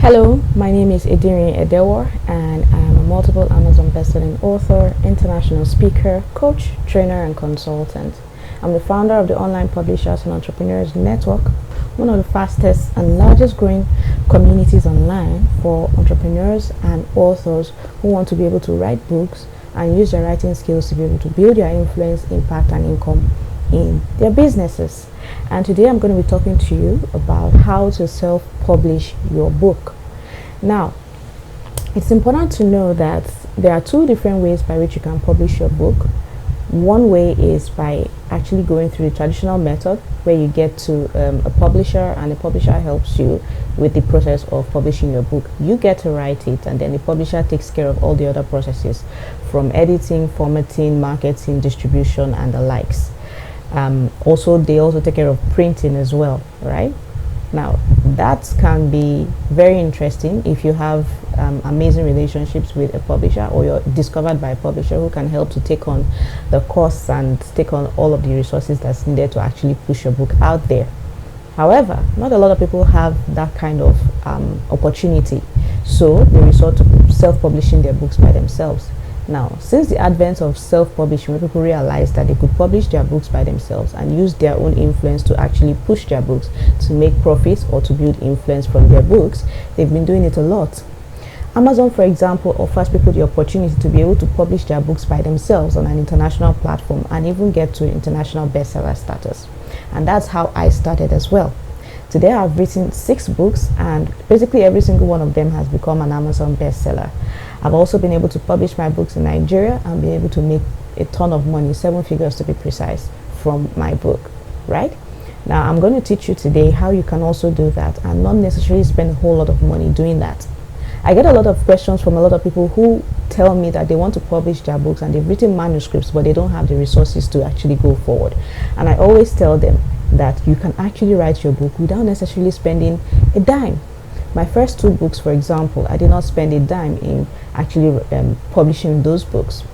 Hello, my name is Edirin Edewor, and I'm a multiple Amazon bestselling author, international speaker, coach, trainer, and consultant. I'm the founder of the Online Publishers and Entrepreneurs Network, one of the fastest and largest growing communities online for entrepreneurs and authors who want to be able to write books and use their writing skills to be able to build their influence, impact, and income in their businesses. And today I'm going to be talking to you about how to self-publish your book. Now, it's important to know that there are two different ways by which you can publish your book. One way is by actually going through the traditional method where you get to a publisher, and the publisher helps you with the process of publishing your book. You get to write it, and then the publisher takes care of all the other processes from editing, formatting, marketing, distribution, and the likes. They also take care of printing as well, right? Now, that can be very interesting if you have amazing relationships with a publisher, or you're discovered by a publisher who can help to take on the costs and take on all of the resources that's needed to actually push your book out there. However, not a lot of people have that kind of opportunity, so they resort to self-publishing their books by themselves. Now, since the advent of self-publishing, where people realized that they could publish their books by themselves and use their own influence to actually push their books to make profits or to build influence from their books, they've been doing it a lot. Amazon, for example, offers people the opportunity to be able to publish their books by themselves on an international platform and even get to international bestseller status. And that's how I started as well. Today I've written 6 books, and basically every single one of them has become an Amazon bestseller. I've also been able to publish my books in Nigeria and be able to make a ton of money, 7 figures to be precise, from my book, right? Now, I'm going to teach you today how you can also do that and not necessarily spend a whole lot of money doing that. I get a lot of questions from a lot of people who tell me that they want to publish their books and they've written manuscripts, but they don't have the resources to actually go forward. And I always tell them that you can actually write your book without necessarily spending a dime. My first 2 books, for example, I did not spend a dime in actually publishing those books.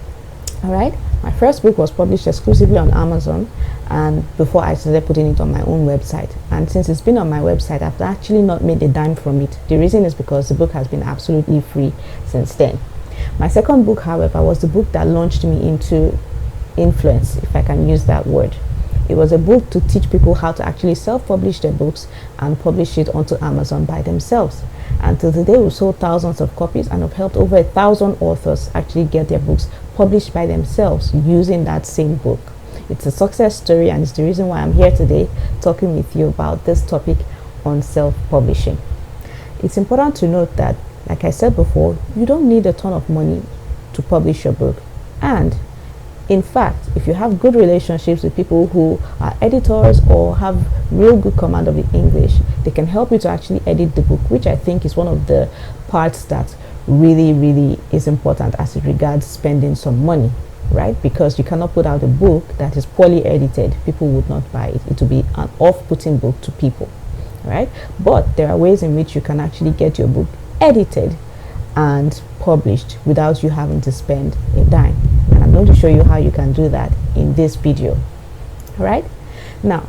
All right, my first book was published exclusively on Amazon, and before I started putting it on my own website. And since it's been on my website, I've actually not made a dime from it. The reason is because the book has been absolutely free since then. My second book, however, was the book that launched me into influence, if I can use that word. It was a book to teach people how to actually self-publish their books and publish it onto Amazon by themselves. And till today, we've sold thousands of copies and have helped over 1,000 authors actually get their books published by themselves using that same book. It's a success story, and it's the reason why I'm here today talking with you about this topic on self-publishing. It's important to note that, like I said before, you don't need a ton of money to publish your book. And in fact, if you have good relationships with people who are editors or have real good command of the English, they can help you to actually edit the book, which I think is one of the parts that really is important as it regards spending some money, right? Because you cannot put out a book that is poorly edited. People would not buy it. It will be an off-putting book to people, right? But there are ways in which you can actually get your book edited and published without you having to spend a dime. And I'm going to show you how you can do that in this video. All right, now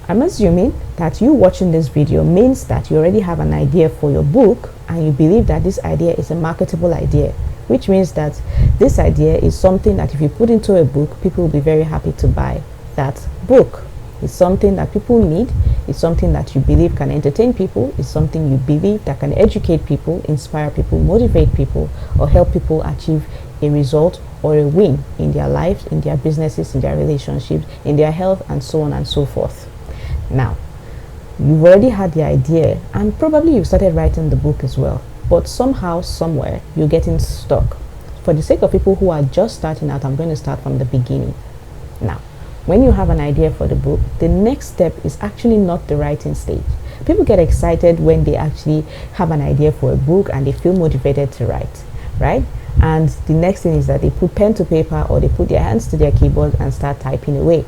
I'm assuming that you watching this video means that you already have an idea for your book and you believe that this idea is a marketable idea, which means that this idea is something that if you put into a book, people will be very happy to buy that book. It's something that people need. It's something that you believe can entertain people. It's something you believe that can educate people, inspire people, motivate people, or help people achieve a result or a win in their lives, in their businesses, in their relationships, in their health, and so on and so forth. Now, you've already had the idea, and probably you've started writing the book as well, but somehow, somewhere, you're getting stuck. For the sake of people who are just starting out, I'm going to start from the beginning. Now, when you have an idea for the book, the next step is actually not the writing stage. People get excited when they actually have an idea for a book and they feel motivated to write, right? And the next thing is that they put pen to paper or they put their hands to their keyboard and start typing away.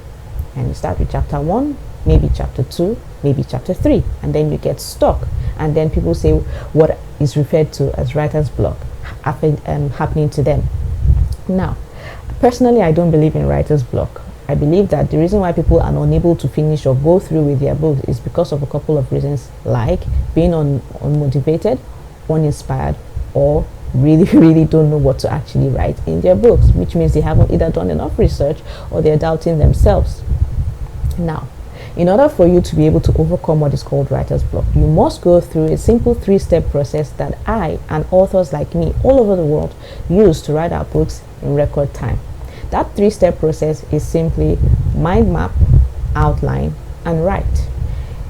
And you start with chapter 1, maybe chapter 2, maybe chapter 3, and then you get stuck. And then people say what is referred to as writer's block happening to them. Now, personally, I don't believe in writer's block. I believe that the reason why people are unable to finish or go through with their books is because of a couple of reasons, like being unmotivated, uninspired, or really really don't know what to actually write in their books, which means they haven't either done enough research or they're doubting themselves. Now, in order for you to be able to overcome what is called writer's block, you must go through a simple 3-step process that I and authors like me all over the world use to write our books in record time. That 3-step process is simply mind map, outline, and write.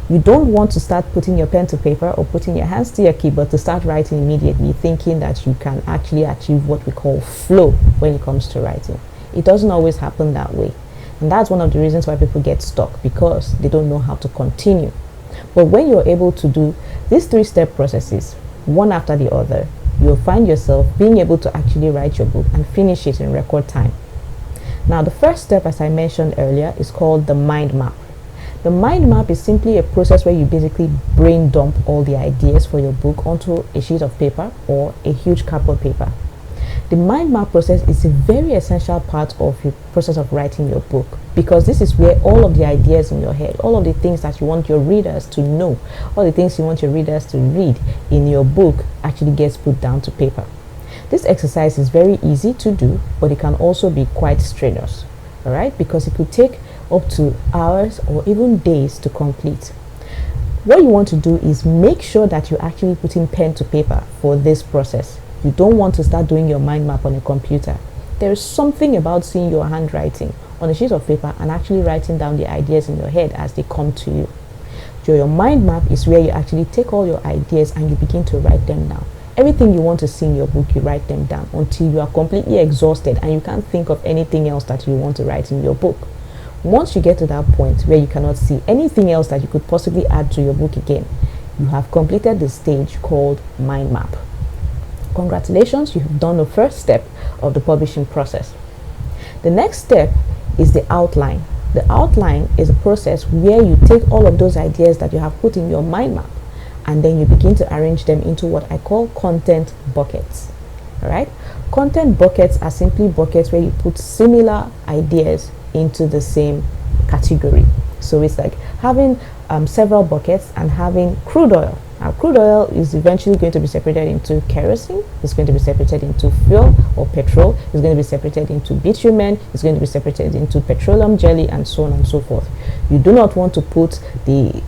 You don't want to start putting your pen to paper or putting your hands to your keyboard to start writing immediately, thinking that you can actually achieve what we call flow when it comes to writing. It doesn't always happen that way. And that's one of the reasons why people get stuck, because they don't know how to continue. But when you're able to do these 3-step processes, one after the other, you'll find yourself being able to actually write your book and finish it in record time. Now, the first step, as I mentioned earlier, is called the mind map. The mind map is simply a process where you basically brain dump all the ideas for your book onto a sheet of paper or a huge cardboard paper. The mind map process is a very essential part of your process of writing your book, because this is where all of the ideas in your head, all of the things that you want your readers to know, all the things you want your readers to read in your book actually gets put down to paper. This exercise is very easy to do, but it can also be quite strenuous, all right, because it could take up to hours or even days to complete. What you want to do is make sure that you're actually putting pen to paper for this process. You don't want to start doing your mind map on a computer. There is something about seeing your handwriting on a sheet of paper and actually writing down the ideas in your head as they come to you. So your mind map is where you actually take all your ideas and you begin to write them down. Everything you want to see in your book, you write them down until you are completely exhausted and you can't think of anything else that you want to write in your book. Once you get to that point where you cannot see anything else that you could possibly add to your book again, you have completed the stage called mind map. Congratulations, you have done the first step of the publishing process. The next step is the outline. The outline is a process where you take all of those ideas that you have put in your mind map and then you begin to arrange them into what I call content buckets. All right? Content buckets are simply buckets where you put similar ideas into the same category. So it's like having several buckets and having crude oil. Now, crude oil is eventually going to be separated into kerosene, it's going to be separated into fuel or petrol, it's going to be separated into bitumen, it's going to be separated into petroleum jelly, and so on and so forth. You do not want to put the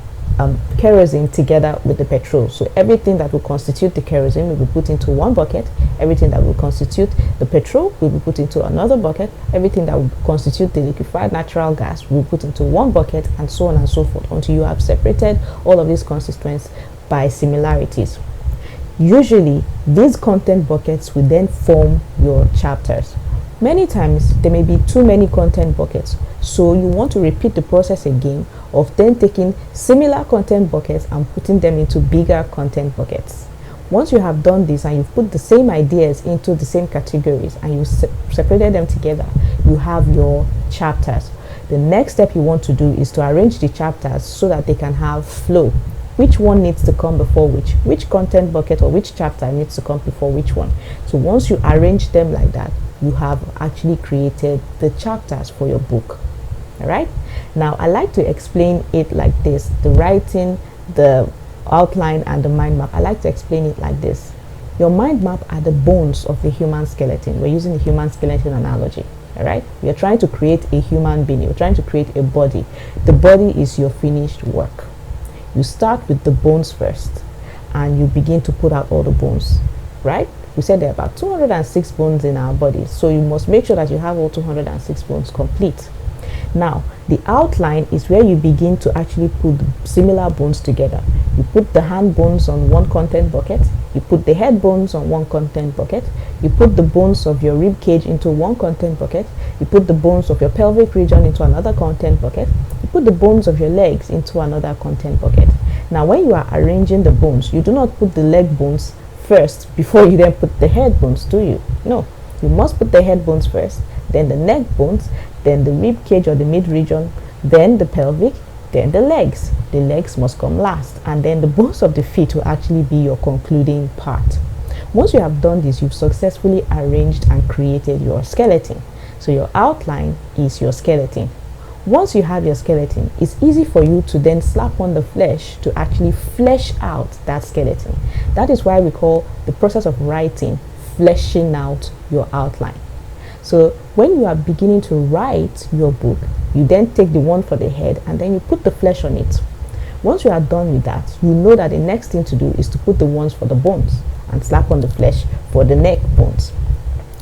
kerosene together with the petrol. So everything that will constitute the kerosene will be put into one bucket, everything that will constitute the petrol will be put into another bucket, everything that will constitute the liquefied natural gas will be put into one bucket, and so on and so forth, until you have separated all of these constituents by similarities. Usually these content buckets will then form your chapters. Many times there may be too many content buckets, so you want to repeat the process again of then taking similar content buckets and putting them into bigger content buckets. Once you have done this and you've put the same ideas into the same categories and you separated them together, you have your chapters. The next step you want to do is to arrange the chapters so that they can have flow. Which one needs to come before which content bucket or which chapter needs to come before which one. So once you arrange them like that, you have actually created the chapters for your book. All right, now I like to explain it like this: the writing, the outline, and the mind map. I like to explain it like this: your mind map are the bones of the human skeleton. We're using the human skeleton analogy. All right, you're trying to create a human being, you're trying to create a body. The body is your finished work. You start with the bones first and you begin to put out all the bones, right? We said there are about 206 bones in our body, so you must make sure that you have all 206 bones complete. Now, the outline is where you begin to actually put similar bones together. You put the hand bones on one content bucket, you put the head bones on one content bucket, you put the bones of your rib cage into one content bucket, you put the bones of your pelvic region into another content bucket, you put the bones of your legs into another content bucket. Now, when you are arranging the bones, you do not put the leg bones first before you then put the head bones, do you? No, you must put the head bones first, then the neck bones, then the rib cage or the mid region, then the pelvic, then the legs. The legs must come last, and then the bones of the feet will actually be your concluding part. Once you have done this, you've successfully arranged and created your skeleton. So your outline is your skeleton. Once you have your skeleton, it's easy for you to then slap on the flesh to actually flesh out that skeleton. That is why we call the process of writing fleshing out your outline. So when you are beginning to write your book, you then take the one for the head and then you put the flesh on it. Once you are done with that, you know that the next thing to do is to put the ones for the bones and slap on the flesh for the neck bones.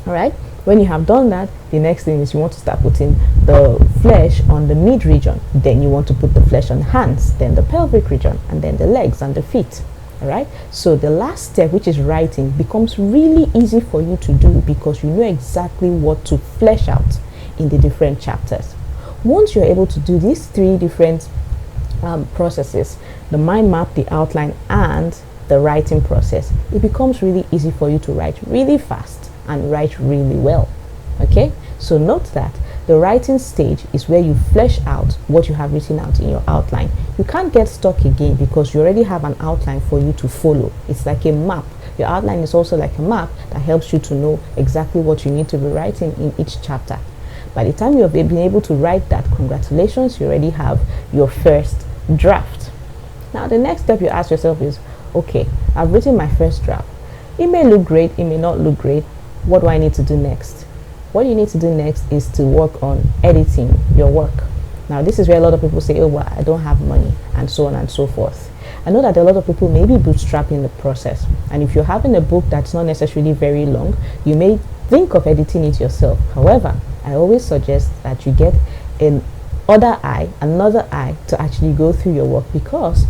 All right. When you have done that, the next thing is you want to start putting the flesh on the mid region. Then you want to put the flesh on the hands, then the pelvic region, and then the legs and the feet. All right. So the last step, which is writing, becomes really easy for you to do because you know exactly what to flesh out in the different chapters. Once you're able to do these three different processes, the mind map, the outline, and the writing process, it becomes really easy for you to write really fast and write really well. Okay, so note that the writing stage is where you flesh out what you have written out in your outline. You can't get stuck again because you already have an outline for you to follow. It's like a map. Your outline is also like a map that helps you to know exactly what you need to be writing in each chapter. By the time you have been able to write that, congratulations, you already have your first draft. Now the next step you ask yourself is, okay, I've written my first draft. It may look great, it may not look great. What do I need to do next? What you need to do next is to work on editing your work. Now this is where a lot of people say, oh well, I don't have money, and so on and so forth. I know that a lot of people may be bootstrapping the process, and if you're having a book that's not necessarily very long, you may think of editing it yourself. However, I always suggest that you get another eye to actually go through your work, because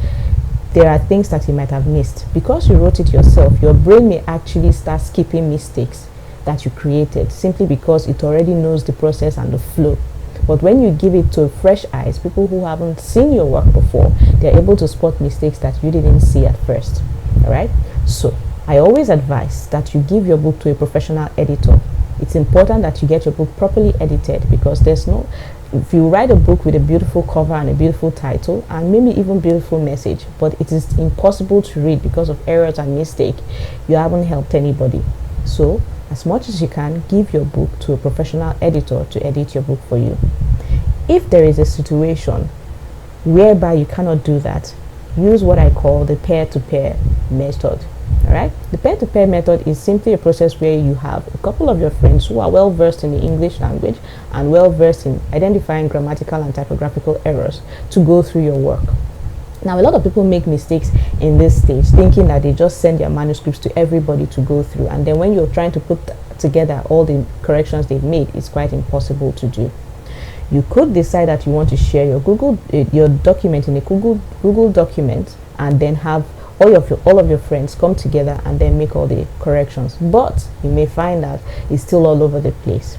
there are things that you might have missed. Because you wrote it yourself, your brain may actually start skipping mistakes that you created simply because it already knows the process and the flow. But when you give it to fresh eyes, people who haven't seen your work before, they're able to spot mistakes that you didn't see at first. All right, so I always advise that you give your book to a professional editor. It's important that you get your book properly edited, because if you write a book with a beautiful cover and a beautiful title and maybe even beautiful message, but it is impossible to read because of errors and mistake, you haven't helped anybody. So as much as you can, give your book to a professional editor to edit your book for you. If there is a situation whereby you cannot do that, use what I call the peer-to-peer method. All right, the peer-to-peer method is simply a process where you have a couple of your friends who are well versed in the English language and well versed in identifying grammatical and typographical errors to go through your work. Now, a lot of people make mistakes in this stage, thinking that they just send their manuscripts to everybody to go through, and then when you're trying to put together all the corrections they've made, it's quite impossible to do. You could decide that you want to share your document in a Google document, and then have all of your friends come together and then make all the corrections. But you may find that it's still all over the place.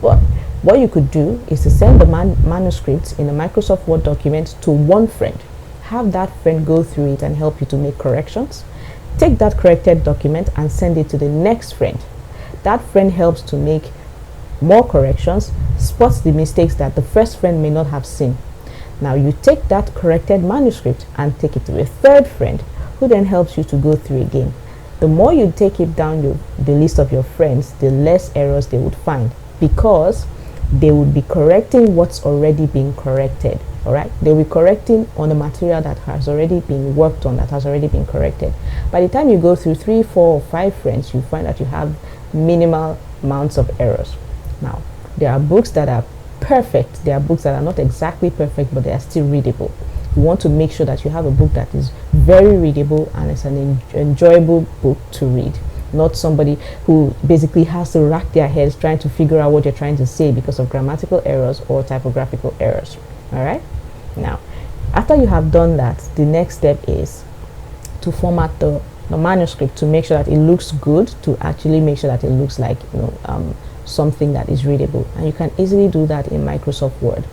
But what you could do is to send the manuscripts in a Microsoft Word document to one friend. Have that friend go through it and help you to make corrections. Take that corrected document and send it to the next friend. That friend helps to make more corrections, spots the mistakes that the first friend may not have seen. Now you take that corrected manuscript and take it to a third friend, who then helps you to go through again. The more you take it down the list of your friends, the less errors they would find, because they would be correcting what's already been corrected. All right, they'll be correcting on the material that has already been worked on, that has already been corrected. By the time you go through 3, 4, or 5 friends, you find that you have minimal amounts of errors. Now, there are books that are perfect, there are books that are not exactly perfect, but they are still readable. You want to make sure that you have a book that is very readable and it's an enjoyable book to read, not somebody who basically has to rack their heads trying to figure out what you're trying to say because of grammatical errors or typographical errors. All right, now after you have done that, the next step is to format the manuscript to make sure that it looks good, to actually make sure that it looks like something that is readable. And you can easily do that in Microsoft Word.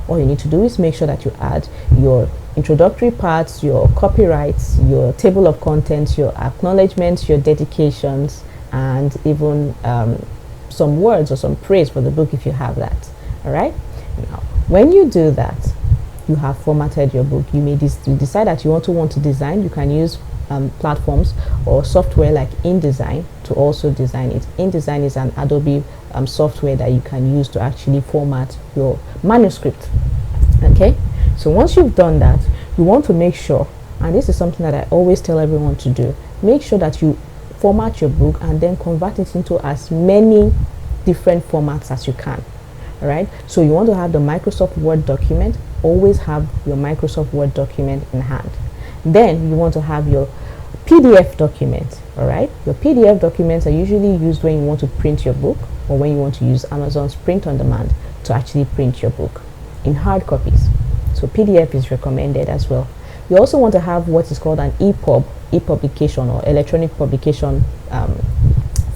All you need to do is make sure that you add your introductory parts, your copyrights, your table of contents, your acknowledgements, your dedications, and even some words or some praise for the book if you have that. All right, now when you do that, you have formatted your book. You may decide that you want to design. You can use platforms or software like InDesign to also design it. InDesign is an Adobe software that you can use to actually format your manuscript. Okay, so once you've done that, you want to make sure, and this is something that I always tell everyone to do, make sure that you format your book and then convert it into as many different formats as you can. All right, so you want to have the Microsoft Word document. Always have your Microsoft Word document in hand. Then you want to have your PDF document. All right, your PDF documents are usually used when you want to print your book or when you want to use Amazon's print on demand to actually print your book in hard copies. So PDF is recommended as well. You also want to have what is called an EPUB, e-publication or electronic publication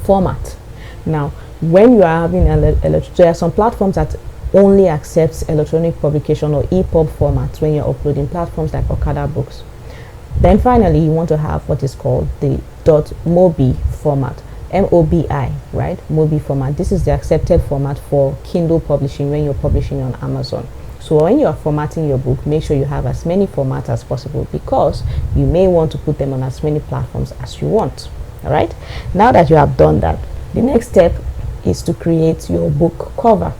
format. Now, when you are having there are some platforms that only accepts electronic publication or EPUB formats when you're uploading, platforms like Okada Books. Then finally, you want to have what is called the .mobi format, MOBI, right? Mobi format. This is the accepted format for Kindle publishing when you're publishing on Amazon. So when you are formatting your book, make sure you have as many formats as possible, because you may want to put them on as many platforms as you want. All right. Now that you have done that, the next step is to create your book cover.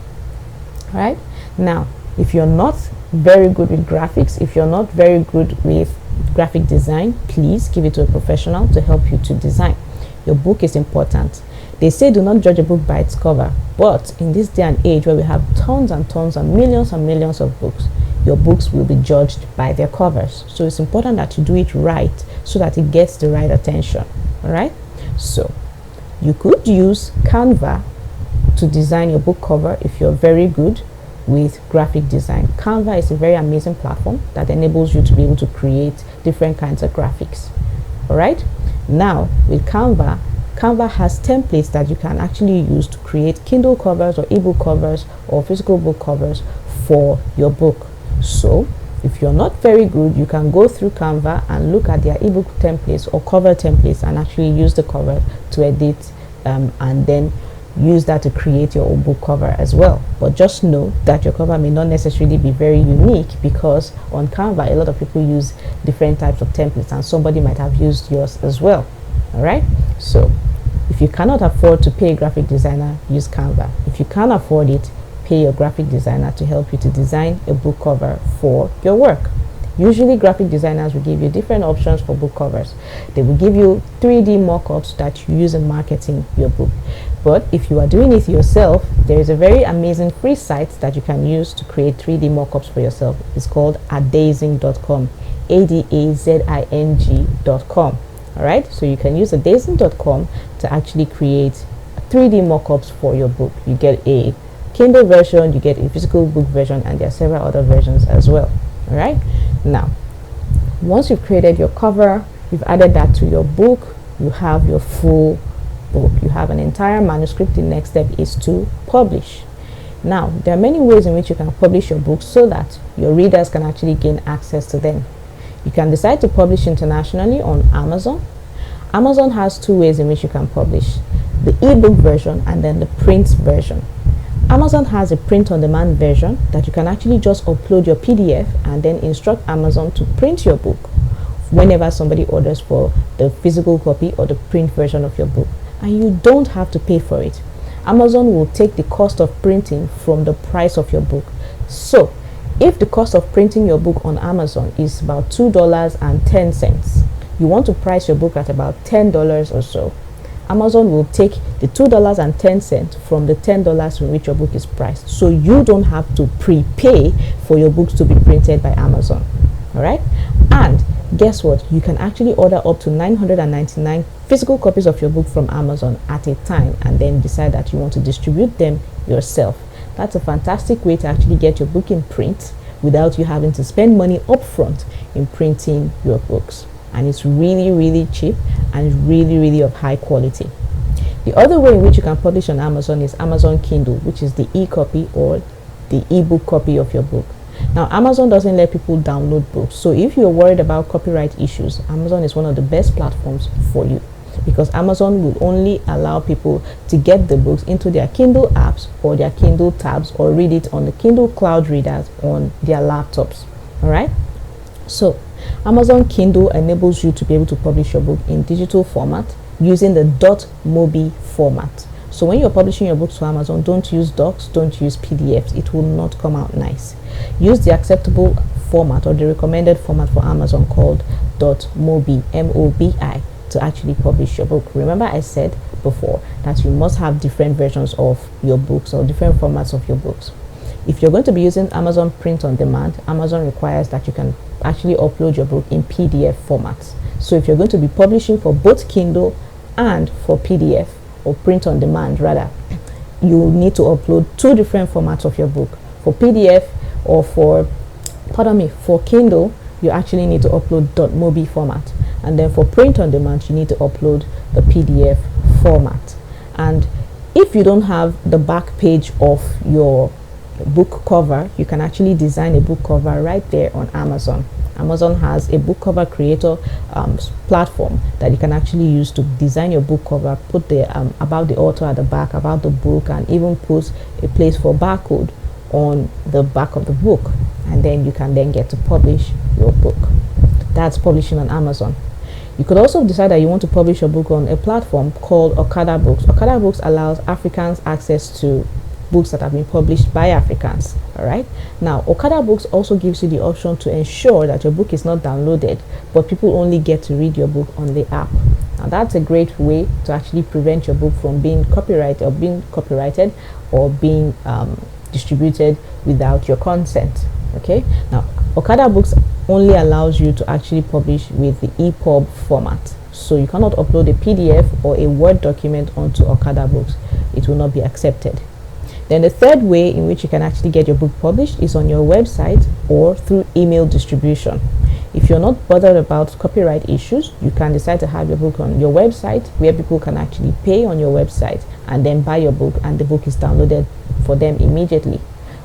All right. Now, if you're not very good with graphics, if you're not very good with graphic design, please give it to a professional to help you to design. Your book is important. They say do not judge a book by its cover, but in this day and age where we have tons and tons and millions of books, your books will be judged by their covers. So it's important that you do it right so that it gets the right attention. All right. So you could use Canva to design your book cover if you're very good with graphic design. Canva is a very amazing platform that enables you to be able to create different kinds of graphics. All right. Now with Canva has templates that you can actually use to create Kindle covers or ebook covers or physical book covers for your book. So if you're not very good, you can go through Canva and look at their ebook templates or cover templates and actually use the cover to edit and then use that to create your own book cover as well. But just know that your cover may not necessarily be very unique, because on Canva a lot of people use different types of templates and somebody might have used yours as well. All right. So if you cannot afford to pay a graphic designer, use Canva. If you can't afford it, pay your graphic designer to help you to design a book cover for your work. Usually graphic designers will give you different options for book covers. They will give you 3D mock-ups that you use in marketing your book. But if you are doing it yourself, there is a very amazing free site that you can use to create 3D mock-ups for yourself. It's called adazing.com, adazing.com. All right, so you can use adazing.com to actually create 3D mock-ups for your book. You get a Kindle version, you get a physical book version, and there are several other versions as well. All right. Now, once you've created your cover, you've added that to your book, you have your full book. You have an entire manuscript. The next step is to publish. Now, there are many ways in which you can publish your books so that your readers can actually gain access to them. You can decide to publish internationally on Amazon. Amazon has two ways in which you can publish: the ebook version and then the print version. Amazon has a print-on-demand version that you can actually just upload your PDF and then instruct Amazon to print your book whenever somebody orders for the physical copy or the print version of your book. And you don't have to pay for it. Amazon will take the cost of printing from the price of your book. So if the cost of printing your book on Amazon is about $2.10, you want to price your book at about $10 or so, Amazon will take the $2.10 from the $10 in which your book is priced. So you don't have to prepay for your books to be printed by Amazon. All right. And guess what? You can actually order up to 999 physical copies of your book from Amazon at a time and then decide that you want to distribute them yourself. That's a fantastic way to actually get your book in print without you having to spend money upfront in printing your books. And it's really cheap and really of high quality. The other way in which you can publish on Amazon is Amazon Kindle, which is the e-copy or the ebook copy of your book. Now, Amazon doesn't let people download books, so if you're worried about copyright issues, Amazon is one of the best platforms for you, because Amazon will only allow people to get the books into their Kindle apps or their Kindle tabs or read it on the Kindle cloud readers on their laptops. All right. So Amazon Kindle enables you to be able to publish your book in digital format using the .mobi format. So when you're publishing your books to Amazon, don't use docs, don't use PDFs. It will not come out nice. Use the acceptable format or the recommended format for Amazon called .mobi, M-O-B-I, to actually publish your book. Remember I said before that you must have different versions of your books or different formats of your books. If you're going to be using Amazon Print on Demand, Amazon requires that you can actually upload your book in PDF formats. So if you're going to be publishing for both Kindle and for PDF, or print on demand rather, you need to upload two different formats of your book. For PDF or for Kindle, you actually need to upload .mobi format, and then for print on demand you need to upload the PDF format. And if you don't have the back page of your book cover, you can actually design a book cover right there on Amazon. Amazon has a book cover creator platform that you can actually use to design your book cover, put the about the author at the back, about the book, and even put a place for barcode on the back of the book, and then you can then get to publish your book. That's publishing on Amazon. You could also decide that you want to publish your book on a platform called Okada Books. Okada Books allows Africans access to books that have been published by Africans. All right, now Okada Books also gives you the option to ensure that your book is not downloaded, but people only get to read your book on the app. Now that's a great way to actually prevent your book from being copyrighted or being distributed without your consent. Okay, now Okada Books only allows you to actually publish with the EPUB format, so you cannot upload a PDF or a Word document onto Okada Books. It will not be accepted. Then the third way in which you can actually get your book published is on your website or through email distribution. If you're not bothered about copyright issues, you can decide to have your book on your website, where people can actually pay on your website and then buy your book, and the book is downloaded for them immediately.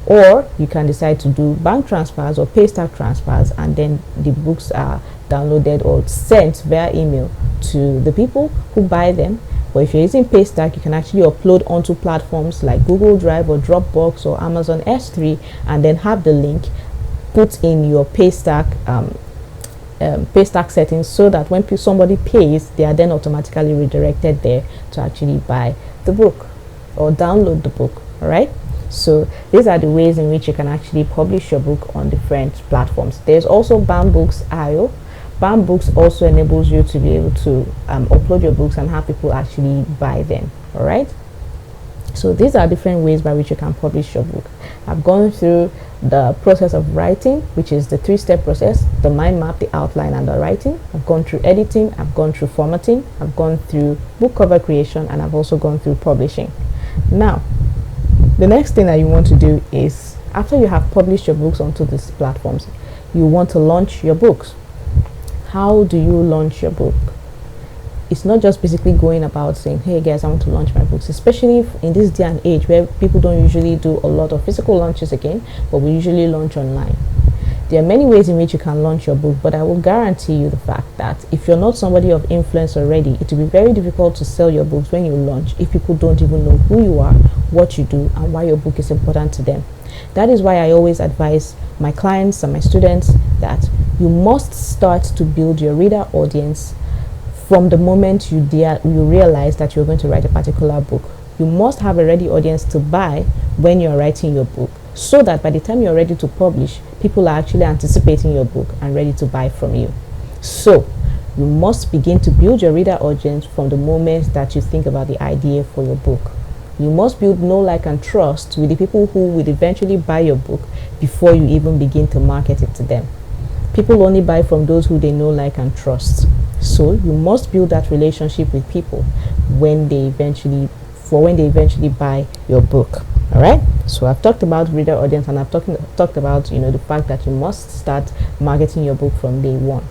Or you can decide to do bank transfers or paystack transfers, and then the books are downloaded or sent via email to the people who buy them. But if you're using Paystack, you can actually upload onto platforms like Google Drive or Dropbox or Amazon S3, and then have the link put in your Paystack settings, so that when somebody pays, they are then automatically redirected there to actually buy the book or download the book. All right, so these are the ways in which you can actually publish your book on different platforms. There's also BAMBooks.io. BAMBooks also enables you to be able to upload your books and have people actually buy them. All right, so these are different ways by which you can publish your book. I've gone through the process of writing, which is the 3-step process: the mind map, the outline, and the writing. I've gone through editing, I've gone through formatting, I've gone through book cover creation, and I've also gone through publishing. Now the next thing that you want to do is, after you have published your books onto these platforms, you want to launch your books. How do you launch your book? It's not just basically going about saying, hey guys, I want to launch my books, especially in this day and age where people don't usually do a lot of physical launches again, but we usually launch online. There are many ways in which you can launch your book, but I will guarantee you the fact that if you're not somebody of influence already, it will be very difficult to sell your books when you launch if people don't even know who you are, what you do, and why your book is important to them. That is why I always advise my clients and my students that you must start to build your reader audience from the moment you realize that you're going to write a particular book. You must have a ready audience to buy when you're writing your book, so that by the time you're ready to publish, people are actually anticipating your book and ready to buy from you. So you must begin to build your reader audience from the moment that you think about the idea for your book. You must build know, like, and trust with the people who will eventually buy your book before you even begin to market it to them. People only buy from those who they know, like, and trust. So you must build that relationship with people when they eventually buy your book. All right, so I've talked about reader audience, and I've talked about the fact that you must start marketing your book from day one.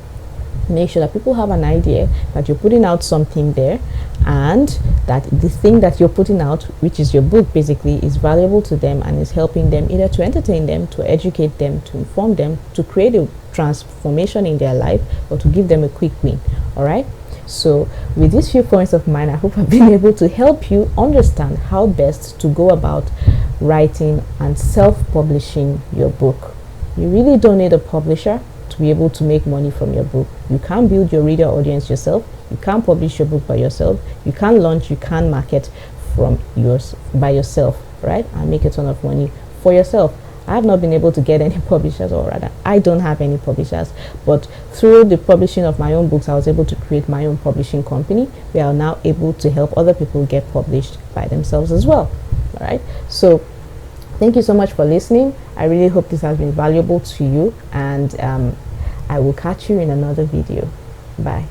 Make sure that people have an idea that you're putting out something there, and that the thing that you're putting out, which is your book basically, is valuable to them and is helping them either to entertain them, to educate them, to inform them, to create a transformation in their life, or to give them a quick win. All right, so with these few points of mine, I hope I've been able to help you understand how best to go about writing and self-publishing your book. You really don't need a publisher to be able to make money from your book. You can build your reader audience yourself. You can publish your book by yourself. You can launch, you can market from by yourself, right, and make a ton of money for yourself. I have not been able to get any publishers, or rather I don't have any publishers, but through the publishing of my own books, I was able to create my own publishing company. We are now able to help other people get published by themselves as well. All right, so thank you so much for listening. I really hope this has been valuable to you, and I will catch you in another video. Bye.